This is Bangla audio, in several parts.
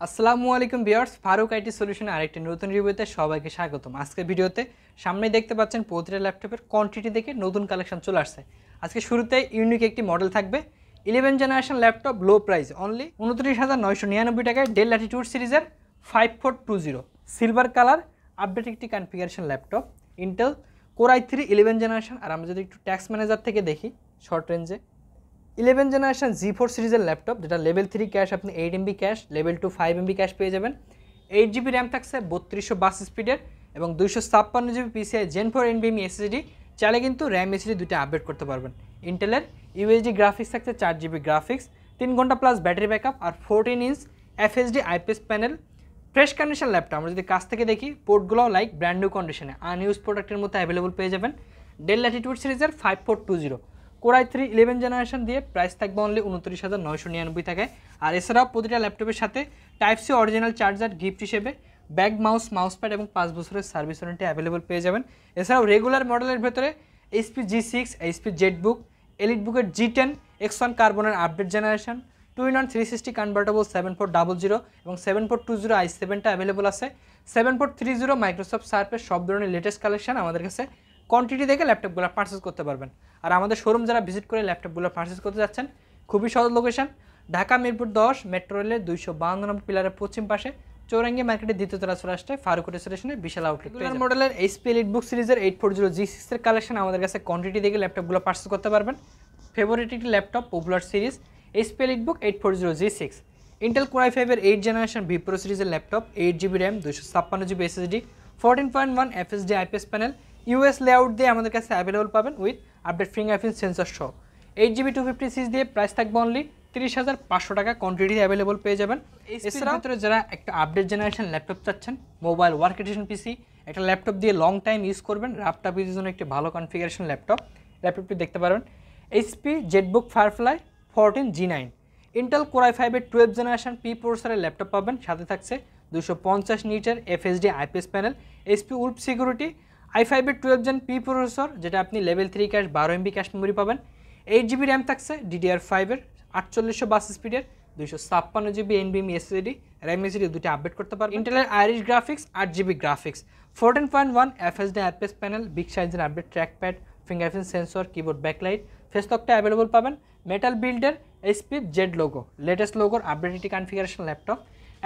আসসালামু আলাইকুম ভিউয়ার্স, ফারুক আইটি সলিউশনের আরেকটি নতুন রিভিউতে সবাইকে স্বাগতম। আজকের ভিডিওতে সামনে দেখতে পাচ্ছেন প্রতিটা ল্যাপটপের কোয়ান্টিটি থেকে নতুন কালেকশন চলে আসছে। আজকে শুরুতে ইউনিক একটি মডেল থাকবে 11 generation laptop, low price only 29,999 টাকায় ডেল ল্যাটিটিউড সিরিজের 5420 সিলভার কালার আপডেট একটি configuration laptop, Intel core i3 11 generation. আর আমরা যদি একটু ট্যাক্স ম্যানেজার থেকে দেখি শর্ট রেঞ্জে 11 জেনারেশন G4 সিরিজের ল্যাপটপ, যেটা লেভেল 3 ক্যাশ আপনি 8 MB cash, level 2 5 MB cash পেয়ে যাবেন। 8 GB র্যাম থাকছে 3252 স্পিডের এবং 256 GB PCI Gen 4 NVMe SSD। চাইলে কিন্তু র্যাম SSD দুটো আপডেট করতে পারবেন। ইন্টেলের UHD গ্রাফিক্স থাকছে 4 GB গ্রাফিক্স, 3 ঘন্টা প্লাস ব্যাটারি ব্যাকআপ আর 14 inch FHD IPS panel. Fresh condition laptop, আমরা যদি কাছ থেকে দেখি পোর্টগুলো লাইক ব্র্যান্ড নিউ কন্ডিশনে আনইউজ প্রোডাক্টের মতো অ্যাভেলেবল পেয়ে যাবেন। ডেল ল্যাটিটিউড সিরিজের 5420 কোর i3 11 জেনারেশন দিয়ে প্রাইস থাকবে অনলি 29,999 টাকায়। আর এছাড়াও প্রতিটা ল্যাপটপের সাথে type C original charger gift হিসেবে ব্যাগ, মাউস প্যাড এবং 5 বছরের সার্ভিস ওয়ারেন্টি অ্যাভেলেবল পেয়ে যাবেন। এছাড়াও রেগুলার মডেলের ভেতরে HP G6, HP Jetbook, এলিটবুকের G10 X1 কার্বনের আপডেট জেনারেশন, 2-in-1 360 কনভার্টেবল 7400 এবং 7420 i7টা অ্যাভেলেবল আছে। 7430 মাইক্রোসফট সার্ফের সব ধরনের লেটেস্ট কালেকশন আমাদের কাছে কোয়ান্টিটি দেখে ল্যাপটপগুলো পারচেস করতে পারবেন। আর আমাদের শোরুম যারা ভিজিট করে ল্যাপটপগুলো পারচেস করতে যাচ্ছেন, খুবই সহজ লোকেশন, ঢাকা মিরপুর 10 মেট্রো রেলের 252 নম্বর পিলারের পশ্চিম পাশে চৌরাঙ্গি মার্কেটের দ্বিতীয় তলা চলে আসতে ফারুক স্টেশনের বিশাল আউটলেট। মডেলের HP এলিটবুক সিরিজের 840 G6 এর কালেকশন আমাদের কাছে কোয়ান্টিটি দেখে ল্যাপটপগুলো পারচেস করতে পারবেন। ফেভারিট একটি laptop popular series HP EliteBook 840 G6। Intel core i5 এর 8 জেনারেশন V Pro সিরিজের laptop, 8 GB RAM, 256 GB SSD, 14.1 FHD IPS panel, US layout দিয়ে আমাদের কাছে অ্যাভেলেবল পাবেন উইথ আপডেট ফিঙ্গারপ্রিন্ট সেন্সর সহ। 8GB 256 দিয়ে প্রাইস থাকবে অনলি 30,500 টাকা, কোয়ান্টিটি অ্যাভেলেবল পেয়ে যাবেন। এছাড়াও ভিতরে যারা একটা আপডেট জেনারেশন ল্যাপটপ চাচ্ছেন, মোবাইল ওয়ার্ক এডিশন পিসি, একটা ল্যাপটপ দিয়ে লং টাইম ইউজ করবেন, ল্যাপটপ ইউজের জন্য একটি ভালো কনফিগারেশন ল্যাপটপটি দেখতে পারবেন। HP Jetbook firefly 14 G9, Intel core i5 এর 12 জেনারেশন P প্রসেসরের ল্যাপটপ পাবেন, সাথে থাকছে 250 নিটের FHD IPS panel, HP Wolf security i5 এর 12 জেন P প্রসেসর, যেটা আপনি level 3 cash 12 MB cache memory পাবেন। 8 GB র্যাম থাকছে DDR5 এর 4852 স্পিডের, 256 GB NVMe SSD, RAM SSD দুটো আপডেট করতে পারবেন। ইন্টেলের Iris graphics 8 GB graphics, 14.1 FHD IPS প্যানেল, বিগ সাইজের update trackpad, fingerprint sensor, keyboard backlight, face লকটা অ্যাভেলেবল পাবেন। মেটাল বিল্ডের HP জেড লোগো, লেটেস্ট লোগোর আপডেট একটি কনফিগারেশন ল্যাপটপ।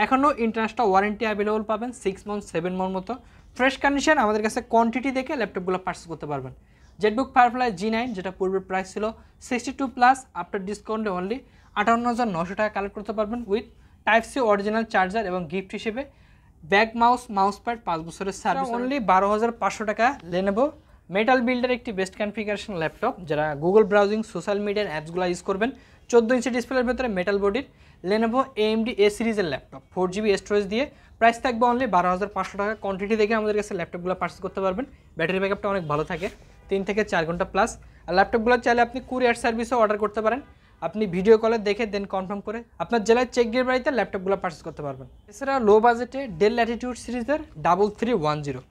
এখনও ইন্টারন্যাশনাল ওয়ারেন্টি অ্যাভেলেবল পাবেন 6 মান্থ 7 মান্থ মতো। ফ্রেশ কন্ডিশন, আমাদের কাছে কোয়ান্টিটি দেখে ল্যাপটপগুলো পারচেস করতে পারবেন। জেটবুক ফায়ারফ্লাই G9, যেটা পূর্বের প্রাইস ছিল 62 প্লাস, আফটার ডিসকাউন্টে অনলি 58,900 টাকা কালেক্ট করতে পারবেন with type C original charger এবং গিফট হিসেবে ব্যাগ, মাউস প্যাড, 5 বছরের সার্ভিস, অনলি 12,500 টাকা। লেনোভো মেটাল বিল্ডের একটি বেস্ট কনফিগারেশন ল্যাপটপ, যারা গুগল ব্রাউজিং, সোশ্যাল মিডিয়ার অ্যাপসগুলো ইউজ করবেন। 14 ইঞ্চি ডিসপ্লের ভেতরে মেটাল বডির লেনোভো AMD A সিরিজের ল্যাপটপ, 4 GB স্টোরেজ দিয়ে প্রাইস থাকবে অনলি 12,500 টাকা। কোয়ান্টিটি দেখে আমাদের কাছে ল্যাপটপগুলো পারচেস করতে পারবেন। ব্যাটারি ব্যাকআপটা অনেক ভালো থাকে, 3 থেকে 4 ঘন্টা প্লাস। আর ল্যাপটপগুলো চাইলে আপনি কুরিয়ার সার্ভিসও অর্ডার করতে পারেন। আপনি ভিডিও কলে দেখে দেন কনফার্ম করে আপনার জেলায় চেক দিয়ে বাড়িতে ল্যাপটপগুলো পারচেস করতে পারবেন। এছাড়া লো বাজেটে ডেল ল্যাটিটিউড সিরিজের 3310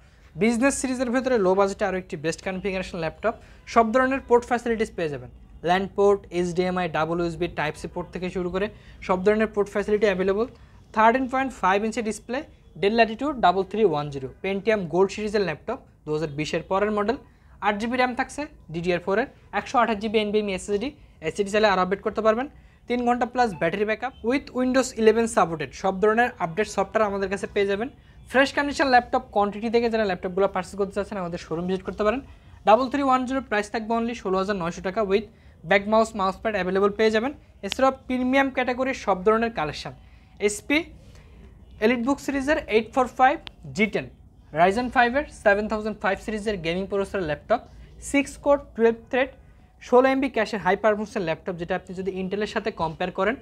বিজনেস সিরিজের ভেতরে লো বাজেটে আরও একটি বেস্ট কনফিগারেশন ল্যাপটপ, সব ধরনের পোর্ট ফ্যাসিলিটিস পেয়ে যাবেন। LAN port, HDMI, USB, type C port থেকে শুরু করে সব ধরনের port facility available. 13.5 inch display, Dell Latitude 3310 Pentium Gold সিরিজের ল্যাপটপ, 2020-এর পরের মডেল। 8 GB র্যাম থাকছে DDR4 এর, 128 GB NVMe SSD চাইলে আরও আপডেট করতে পারবেন। 3 ঘন্টা plus battery backup with Windows 11 supported, সব ধরনের আপডেট সফটওয়্যার আমাদের কাছে পেয়ে যাবেন। ফ্রেশ কন্ডিশন ল্যাপটপ কোয়ান্টিটি থেকে যারা ল্যাপটপগুলো পারচেস করতে চাচ্ছেন, আমাদের শোরুম ভিজিট করতে পারেন। 3310 প্রাইস থাকবে অনলি 16,900 টাকা with bag, mouse pad available পেয়ে যাবেন। এছাড়াও প্রিমিয়াম ক্যাটাগরির সব ধরনের কালেকশন HP এলিটবুক সিরিজের 845 G10, Ryzen 5 এর 7005 সিরিজের gaming processor laptop, 6 core 12 thread 16 MB ক্যাশের হাই পারফরমেন্সের ল্যাপটপ, যেটা আপনি যদি ইন্টেলের সাথে কম্পেয়ার করেন,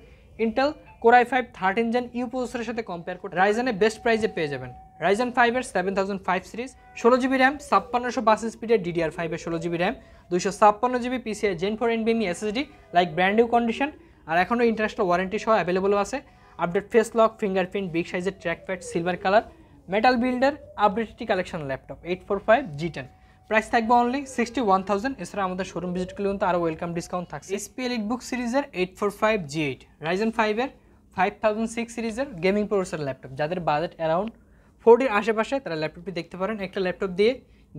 Intel core i5 13 gen you প্রসেসরের সাথে কম্পেয়ার করে রাইজেনের বেস্ট প্রাইসে পেয়ে যাবেন। Ryzen 5 এর 7005 সিরিজ, 16 GB র্যাম, 5652 স্পিডের DDR5 এর 16 GB RAM, 256 GB PCI Gen 4 NVMe SSD like brand new condition. আর এখনও ইন্টারন্যাশনাল ওয়ারেন্টি সহ অ্যাভেলেবল আছে। Update face lock, fingerprint, big সাইজের ট্র্যাকপ্যাড, সিলভার কালার, মেটাল বিল্ডার update collection laptop 845 G10, price থাকবে অনলি 61,000। এছাড়া আমাদের শোরুম ভিজিট করলে কিন্তু আরও ওয়েলকাম ডিসকাউন্ট থাকছে। HP এলিটবুক সিরিজের 845 G8, Ryzen 5 এর 5006 সিরিজের গেমিং প্রসেসর ল্যাপটপ। যাদের বাজেট অ্যারাউন্ড 40 আশেপাশে তারা ল্যাপটপটি দেখতে পারেন। একটা ল্যাপটপ দিয়ে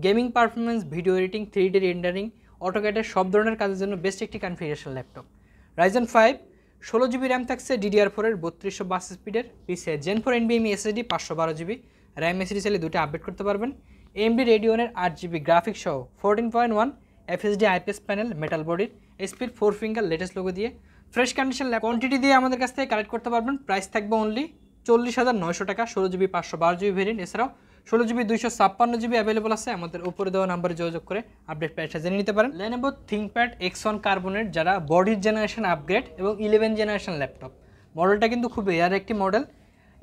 gaming performance, video editing, 3D rendering, অটোক্যাডের সব ধরনের কাজের জন্য বেস্ট একটি configuration laptop. Ryzen 5 16GB RAM থাকছে, DDR4 এর 3200 বাস স্পিডের, PCI Gen 4 NVMe SSD 512GB, RAM SSD চাইলে দুটো আপডেট করতে পারবেন। AMD Radeon এর 8GB গ্রাফিক্স সহ 14.1 FHD IPS প্যানেল, মেটাল বডির, স্পিড 4 ফিঙ্গার লেটেস্ট লোগো দিয়ে ফ্রেশ কন্ডিশন ল্যাপ কোয়ান্টিটি দিয়ে আমাদের কাছ থেকে কালেক্ট করতে পারবেন। প্রাইস থাকবে অনলি 40,900 টাকা। 16GB 512GB ভেরিয়েন্ট, এছাড়াও 16GB 256GB অ্যাভেলেবল আছে। আমাদের উপরে দেওয়া নাম্বারে যোগাযোগ করে আপডেট প্রাইসটা জেনে নিতে পারেন। Lenovo ThinkPad X1 কার্বনের যারা বডির জেনারেশন আপগ্রেড এবং 11 জেনারেশন ল্যাপটপ, মডেলটা কিন্তু খুব রেয়ার একটি model.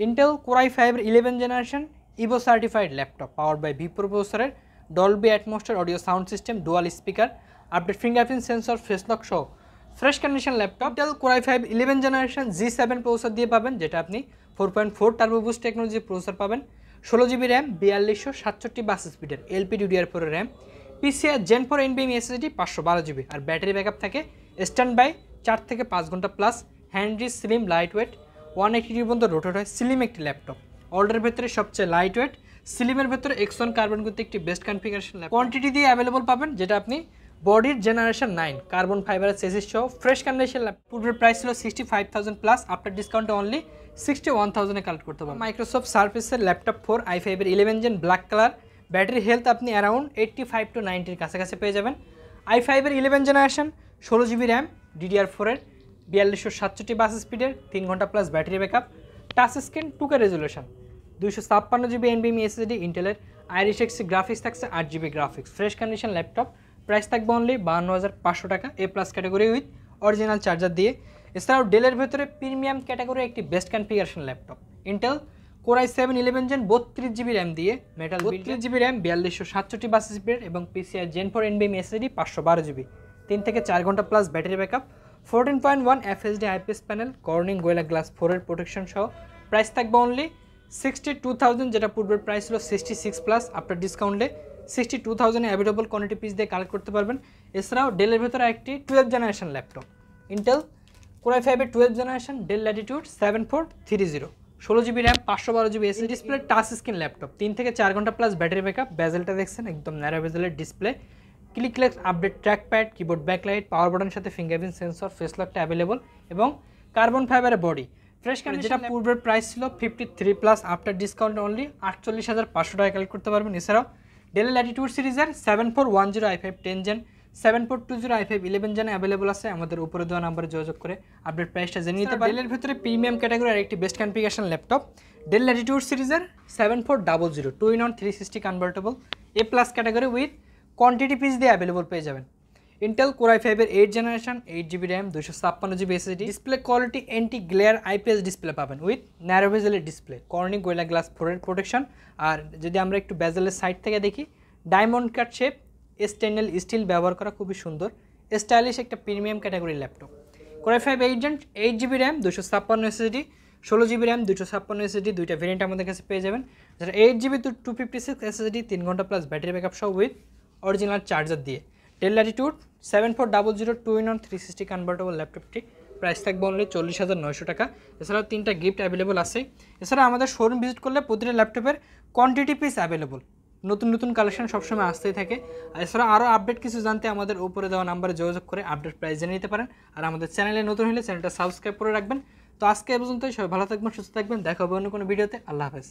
Intel Core i5 11 generation Evo certified laptop, power by ভি প্রসেসরের, Dolby atmosphere audio sound system, dual speaker, update fingerprint sensor, face lock সহ fresh condition laptop. Intel Core i5 11 generation G7 processor দিয়ে পাবেন, যেটা আপনি 4.4 টার্বো বুস্ট টেকনোলজি প্রসেসর পাবেন। 16GB র্যাম, 4267 বাস স্পিডের LPDDR4 RAM, PCI Gen 4 NVMe SSD 512GB, আর ব্যাটারি ব্যাকআপ থাকে স্ট্যান্ড বাই 4 থেকে 5 ঘন্টা plus. Handy, slim, light weight, 180 পর্যন্ত রোটেট হয়, স্লিম একটি ল্যাপটপ। অর্ডারের ভেতরে সবচেয়ে লাইট ওয়েট, স্লিমের ভেতরে X1 কার্বন কিন্তু একটি বেস্ট কনফিগারেশন ল্যাপটপ। কোয়ান্টিটি দিয়ে অ্যাভেলেবল পাবেন, যেটা আপনি বডির জেনারেশন 9 কার্বন ফাইবারের চেসিস সহ ফ্রেশ কন্ডিশন ল্যাপটপ। পূর্বের প্রাইস ছিল 65,000 প্লাস, আফটার ডিসকাউন্টে অনলি 61,000 এ কালেক্ট করতে পারবেন। মাইক্রোসফট সার্ফেসের ল্যাপটপ 4 i5 এর 11 gen black colour, battery health আপনি অ্যারাউন্ড 85 to 90 এর কাছাকাছি পেয়ে যাবেন। i5 এর 11 জেনারেশন, 16GB র্যাম, DDR4 এর, 4267 বাস স্পিডের, 3 ঘন্টা plus battery backup, touch screen, 2K resolution, 256GB NVMe SSD, ইন্টেলের আইরিশ এক্স গ্রাফিক্স থাকছে, 8GB graphics, fresh condition laptop. Price থাকবে অনলি 52,500 টাকা, A+ category with original charger দিয়ে। এছাড়াও ডেলের ভেতরে প্রিমিয়াম ক্যাটাগরি একটি best configuration laptop, Intel Core i7 11 gen 32GB RAM দিয়ে, metal 32GB RAM, 4267 bus speed এবং PCI Gen 4 NVMe SSD 512GB, 3 থেকে 4 ঘন্টা plus battery backup, 14.1 FHD IPS panel, Corning Gorilla Glass 4 এর প্রোটেকশন সহ। প্রাইস থাকবে অনলি 62,000, যেটা পূর্বের প্রাইস ছিল 66 প্লাস, আফটার ডিসকাউন্টে 62,000 এ অ্যাভেলেবল কোয়ান্টিটি পিস দিয়ে কালেক্ট করতে পারবেন। এছাড়াও ডেলের ভেতরে একটি 12 generation laptop, Intel Core i5 এর 12 generation del Latitude 7430, 16GB RAM, 512GB SSD, display touch screen laptop, 3 থেকে 4 ঘন্টা প্লাস ব্যাটারি ব্যাকআপ। বেজেলটা দেখছেন একদম ন্যারো বেজেলের display, clickless update trackpad, keyboard backlight, power বাটনের সাথে ফিঙ্গারপ্রিন্ট সেন্সর, ফেস লকটা অ্যাভেলেবল এবং কার্বন ফাইবারের বডি। ফ্রেশ কন্ডিশন, পূর্বের প্রাইস ছিল 53 প্লাস, আফটার ডিসকাউন্ট অনলি 48,500 টাকা কালেক্ট করতে পারবেন। এছাড়াও ডেল ল্যাটিটিউড সিরিজের 7410 i5 10 gen, 7420 i5 11 gen available আছে। আমাদের উপরে দেওয়া নাম্বারে যোগাযোগ করে আপডেট প্রাইসটা জেনে নিতে পারেন। ডেলের ভিতরে প্রিমিয়াম ক্যাটাগরি আর একটি best configuration laptop, Dell Latitude সিরিজের 7400 2-in-1 360 convertible, A+ category with quantity piece দিয়ে অ্যাভেলেবল পেয়ে যাবেন। Intel Core i5 এর 8 generation, 8GB RAM, 256GB SSD, display quality anti glare IPS display পাবেন উইথ ন্যারো বেজেলের ডিসপ্লে, কর্নিং গোয়েলা গ্লাস 4 এর প্রোটেকশন। আর যদি আমরা একটু বেজেলের সাইড থেকে দেখি, diamond cut shape, stainless steel ব্যবহার করা, খুবই সুন্দর স্টাইলিশ একটা প্রিমিয়াম ক্যাটাগরির laptop. Core i5 8 gen, 8GB RAM, 256 SSD, 16GB RAM, 256 SSD, দুইটা ভেরিয়েন্ট আমাদের কাছে পেয়ে যাবেন। যারা 8GB to 256 SSD, 3 ঘন্টা প্লাস ব্যাটারি ব্যাকআপ সহ উইথ অরিজিনাল চার্জার দিয়ে। ডেল ল্যাটিটিউড 7400 2-in-1 360 কনভার্টেবল ল্যাপটপটি প্রাইস থাকবে অনলি 40,900 টাকা। এছাড়াও 3টা গিফট অ্যাভেলেবল আছে। এছাড়া আমাদের শোরুম ভিজিট করলে প্রতিটা ল্যাপটপের কোয়ান্টিটি পিস অ্যাভেলেবল, নতুন নতুন কালেকশন সবসময় আসতেই থাকে। আর এছাড়া আরও আপডেট কিছু জানতে আমাদের উপরে দেওয়া নাম্বারে যোগাযোগ করে আপডেট প্রাইস জেনে নিতে পারেন। আর আমাদের চ্যানেলে নতুন হলে চ্যানেলটা সাবস্ক্রাইব করে রাখবেন। তো আজকে এ পর্যন্তই, সবাই ভালো থাকবেন, সুস্থ থাকবেন, দেখা হবে অন্য কোনো ভিডিওতে। আল্লাহ হাফেজ।